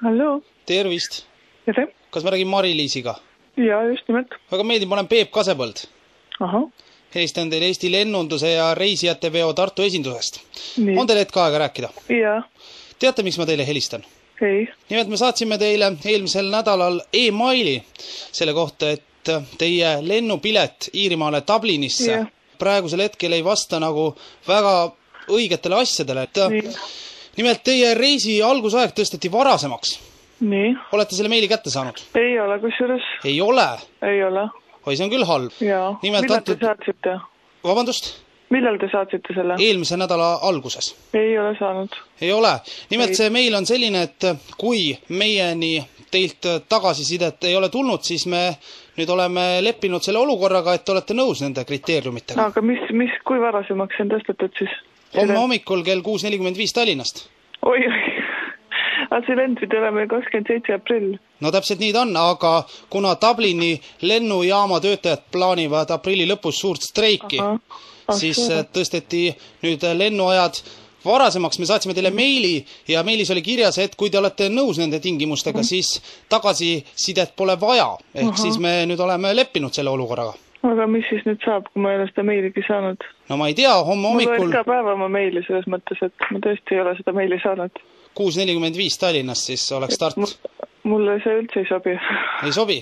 Hallo. Tervist. Tere. Kas ma räägin Mari-Liisiga? Jaa, just nimelt. Väga meeldib, ma olen Peep Kasepõld. Aha. Helistan teile Eesti lennunduse ja reisijate veo Tartu esindusest. Nii. On teil hetk aega rääkida? Jaa. Teate, miks ma teile helistan? Ei. Nimelt me saatsime teile eelmisel nädalal e-maili selle kohta, et teie lennupilet Iirimaale Dublinisse praegusel hetkel ei vasta nagu väga õigetele asjadele. Nimelt teie reisi algusaeg tõsteti varasemaks. Nii. Olete selle meili kätte saanud? Ei ole, kusjuures. Ei ole? Ei ole. Oi, see on küll halb. Jaa. Millal te saatsite? Vabandust? Millal te saatsite selle? Eelmise nädala alguses. Ei ole saanud. Ei ole. Nimelt see meil on selline, et kui meieni teilt tagasisidet ei ole tulnud, siis me nüüd oleme leppinud selle olukorraga, et olete nõus nende kriteeriumitega. Aga kui varasemaks on tõstetud siis? Homme hommikul kell 6:45 Tallinnast. Oi. Aga see lend pidi olema 27. aprill. No täpselt nii ta on, aga kuna Dublini lennujaama töötajad plaanivad aprilli lõpus suurt streiki, siis tõsteti nüüd lennuajad varasemaks. Me saatsime teile meili ja meilis oli kirjas, et kui te olete nõus nende tingimustega, siis tagasisidet pole vaja. Ehk siis me nüüd oleme leppinud selle olukorraga. Aga mis siis nüüd saab, kui ma ei ole seda meiligi saanud? No ma ei tea, homme hommikul... Mul on iga päeva oma meili selles mõttes, et ma tõesti ei ole seda meili saanud. 6:45 Tallinnast siis oleks start. Mulle see üldse ei sobi. Ei sobi?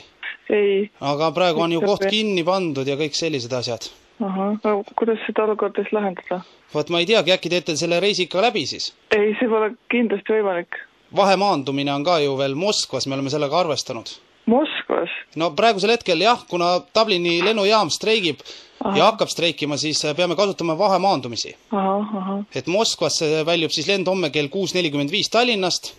Ei. Aga praegu on ju koht kinni pandud ja kõik sellised asjad. Aha, aga kuidas seda olukorda siis lahendada? Vaat ma ei teagi, äkki teete selle reisi ikka läbi siis? Ei, see pole kindlasti võimalik. Vahemaandumine on ka ju veel Moskvas, me oleme sellega arvestanud. Moskvas? No praegusel hetkel jah, kuna Dublini lennujaam streigib ja hakkab streikima, siis peame kasutama vahemaandumisi. Et Moskvasse väljub siis lend homme kell 6:45 Tallinnast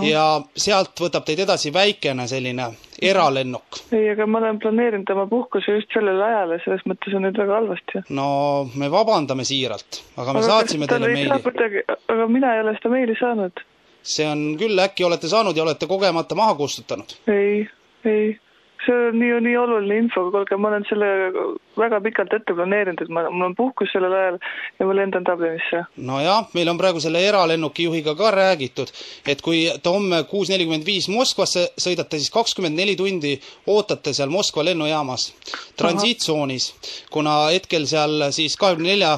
ja sealt võtab teid edasi väikene selline eralennuk. Ei, aga ma olen planeerinud oma puhkuse just sellel ajal ja selles mõttes on nüüd väga halvasti. No me vabandame siiralt, aga me saatsime teile meili. Aga mina ei ole seda meili saanud. See on küll, äkki olete saanud ja olete kogemata maha kustutanud? Ei. See on nii oluline info, kuulge, ma olen selle väga pikalt ette planeerinud, et mul on puhkus sellel ajal ja ma lendan Dublinisse. No jah, meil on praegu selle eralennuki juhiga ka räägitud, et kui te homme 6:45 Moskvasse sõidate, siis 24 tundi ootate seal Moskva lennujaamas transiitsoonis, kuna hetkel seal siis 24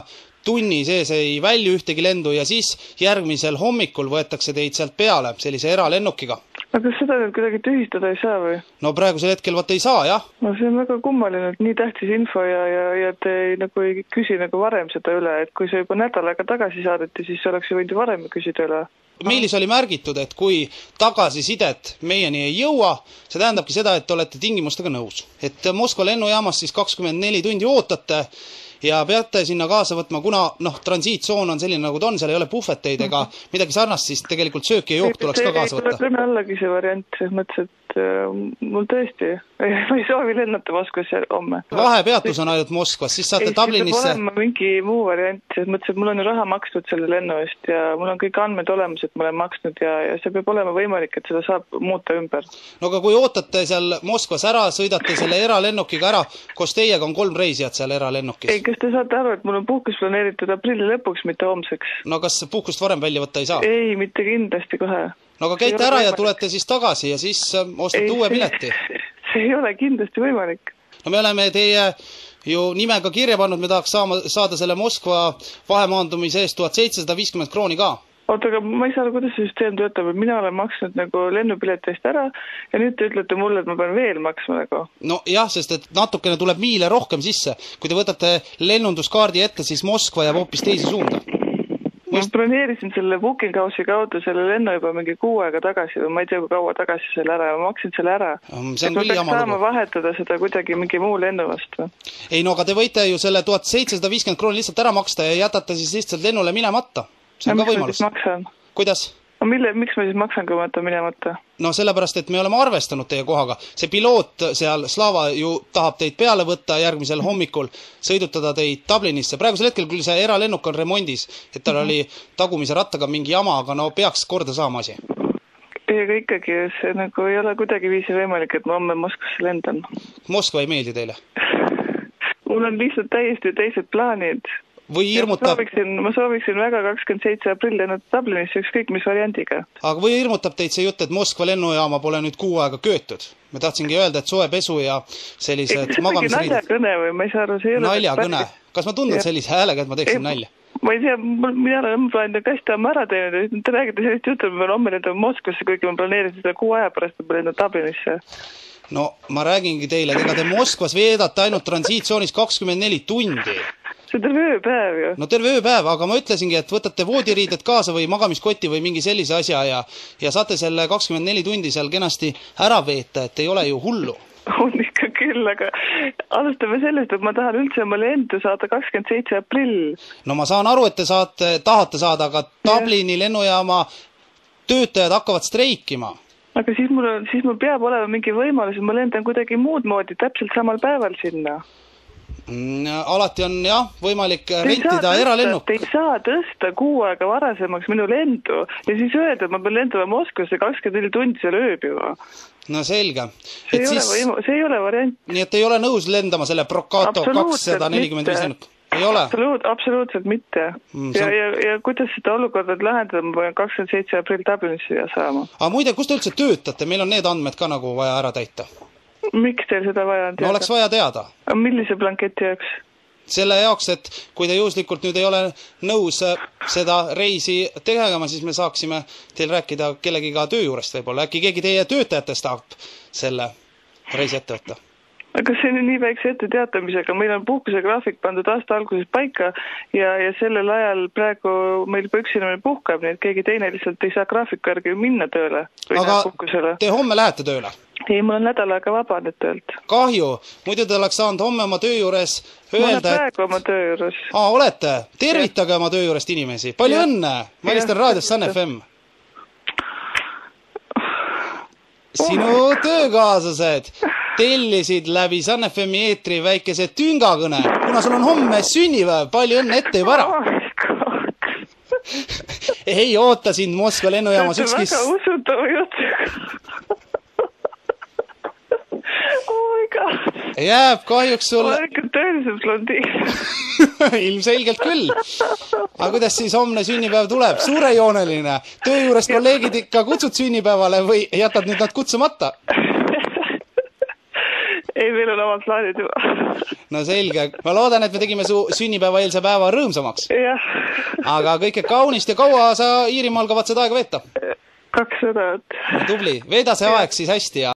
tunni sees ei välju ühtegi lendu ja siis järgmisel hommikul võetakse teid sealt peale sellise eralennukiga. Aga kas seda nüüd kuidagi tühistada ei saa või? No praegusel hetkel vaat ei saa, jah. No see on väga kummaline, et nii tähtis info ja te ei küsi varem seda üle, et kui see juba nädal aega tagasi saadeti, siis oleks võinud varem küsida üle. Meilis oli märgitud, et kui tagasisidet meieni ei jõua, see tähendabki seda, et olete tingimustega nõus. Et Moskva lennujaamas siis 24 tundi ootate ja peate sinna kaasa võtma, kuna transiitsoon on selline nagu ta on, seal ei ole puhveteid ega midagi sarnast, siis tegelikult sööki ja jook tuleks ka kaasa võtta. Ei tule allagi see variant, selles mõttes, et mul tõesti, ma ei soovi lennata Moskvasse homme. Vahepeatus on ainult Moskvas, siis saate Dublinisse... Ei, see peab olema mingi muu variant, selles mõttes, et mul on ju raha maksnud selle lennu eest ja mul on kõik andmed olemas, et ma olen maksnud ja see peab olema võimalik, et seda saab muuta ümber. No aga kui ootate seal Moskvas ära, sõidate selle eralennukiga ära, koos teiega on 3 reisijat seal eralennukis. Ei, kas te saate aru, et mul on puhkus planeeritud aprilli lõpuks, mitte homseks? No kas puhkust varem välja võtta ei saa? Ei, mitte kindlasti kohe. No aga käite ära ja tulete siis tagasi ja siis ostate uue pileti. See ei ole kindlasti võimalik. No me oleme teie ju nimega kirja pannud, me tahaks saada selle Moskva vahemaandumise eest 1750 krooni ka. Oota, aga ma ei saa, kuidas see süsteem töötab, et mina olen maksnud lennupileti eest ära ja nüüd te ütlete mulle, et ma pean veel maksma nagu. No jah, sest et natukene tuleb miile rohkem sisse. Kui te võtate lennunduskaardi ette, siis Moskva jääb hoopis teise suunda. Ma planeerisin selle Booking House'i kaudu selle lennu juba mingi 6 aega tagasi või ma ei tea, kui kaua tagasi selle ära ja ma maksin selle ära. See on ma küll peaks jama saama lugu. vahetada seda kuidagi mingi muu lennu vastu. Ei, no aga te võite ju selle 1750 krooni lihtsalt ära maksta ja jätate siis lihtsalt lennule minemata. See on ka võimalus. Kuidas? No miks ma siis maksan, kui ma jätan minemata? No sellepärast, et me oleme arvestanud teie kohaga. See piloot seal Slava ju tahab teid peale võtta järgmisel hommikul, sõidutada teid Dublinisse. Praegusel hetkel küll see eralennuk on remondis, et tal oli tagumise rattaga mingi jama, aga no peaks korda saama asi. Ei, aga ikkagi see nagu ei ole kuidagi viisi võimalik, et ma homme Moskvasse lendan. Moskva ei meeldi teile? Mul on lihtsalt täiesti teised plaanid. või hirmutab... Ma sooviksin väga 27. aprill lennata Dublinisse ükskõik mis variandiga. Aga või hirmutab teid see jutt, et Moskva lennujaama pole nüüd 6 aega köötud? Me tahtsingi öelda, et soepesu ja sellised magamisriided... Naljakõne või ma ei saa aru, see ei ole... Naljakõne. Kas ma tundun sellise häälega, et ma teeksin nalja? Ma ei tea, mina olen plaaninud kasti oma ära teinud, te räägite sellist juttu, et ma pean homme lendama Moskvasse, kuigi ma planeerisin seda 6 aja pärast, ma lendan Dublinisse. No, ma räägingi teile, ega te Moskvas veedate ainult transiitsoonis 24 tundi. See on terve ööpäev ju. No terve ööpäev, aga ma ütlesingi, et võtate voodiriided kaasa või magamiskotti või mingi sellise asja ja saate selle 24 tundi seal kenasti ära veeta, et ei ole ju hullu. On ikka küll, aga alustame sellest, et ma tahan üldse oma lendu saada 27. aprill. No ma saan aru, et te tahate saada, aga Dublini lennujaama töötajad hakkavad streikima. Aga siis mul peab olema mingi võimalus, ma lendan kuidagi muud moodi täpselt samal päeval sinna. Alati on võimalik rentida eralennuk. Te ei saa tõsta 6 aega varasemaks minu lendu ja siis öelda, et ma pean lendama Moskvasse 24 tundi seal ööbiva. No selge. See ei ole variant. Nii et ei ole nõus lendama selle Prokato 245 lennuk? Ei ole? Absoluutselt mitte. Ja kuidas seda olukorda lahendada, ma pean 27. aprill Dublinisse saama. Aga muide, kus te üldse töötate? Meil on need andmed ka nagu vaja ära täita. Miks teil seda vaja on teada? No oleks vaja teada. Millise blanketi jaoks? Selle jaoks, et kui te juhuslikult nüüd ei ole nõus seda reisi tegema, siis me saaksime teil rääkida kellegiga töö juurest võib-olla. Äkki keegi teie töötajatest tahab selle reisi ette võtta? Aga see on nii väikse ette teatamisega. Meil on puhkuse graafik pandud aasta alguses paika ja sellel ajal praegu meil üks inimene puhkab, nii et keegi teine lihtsalt ei saa graafiku järgi minna tööle. Aga te homme lähete tööle? Ei, mul on nädal aega vaba nüüd töölt. Kahju. Muidu te oleks saanud homme oma töö juures öelda, ma olen praegu oma töö juures. Olete. Tervitage oma töö juurest inimesi. Palju õnne! Ma helistan raadios Sun FM. Sinu töökaaslased tellisid läbi Sun FM-i eetri väikese tüngakõne. Kuna sul on homme sünnipäev, palju õnne ette juba ära. Ei oota sind Moskva lennujaamas ükski... See on väga usutav jutt. Jääb kahjuks sulle... Ma olen ikka tõeliselt blondiin. Ilmselgelt küll. Aga kuidas siis homne sünnipäev tuleb? Suurejooneline. Töö juures kolleegid ikka kutsud sünnipäevale või jätad nüüd nad kutsumata? Ei, meil on omad plaanid juba. No selge. Ma loodan, et me tegime su sünnipäeva eelse päeva rõõmsamaks. Jah. Aga kõike kaunist ja kaua sa Iirimaal kavatsed aega veeta? 2 nädalat. Tubli. Veeda see aeg siis hästi ja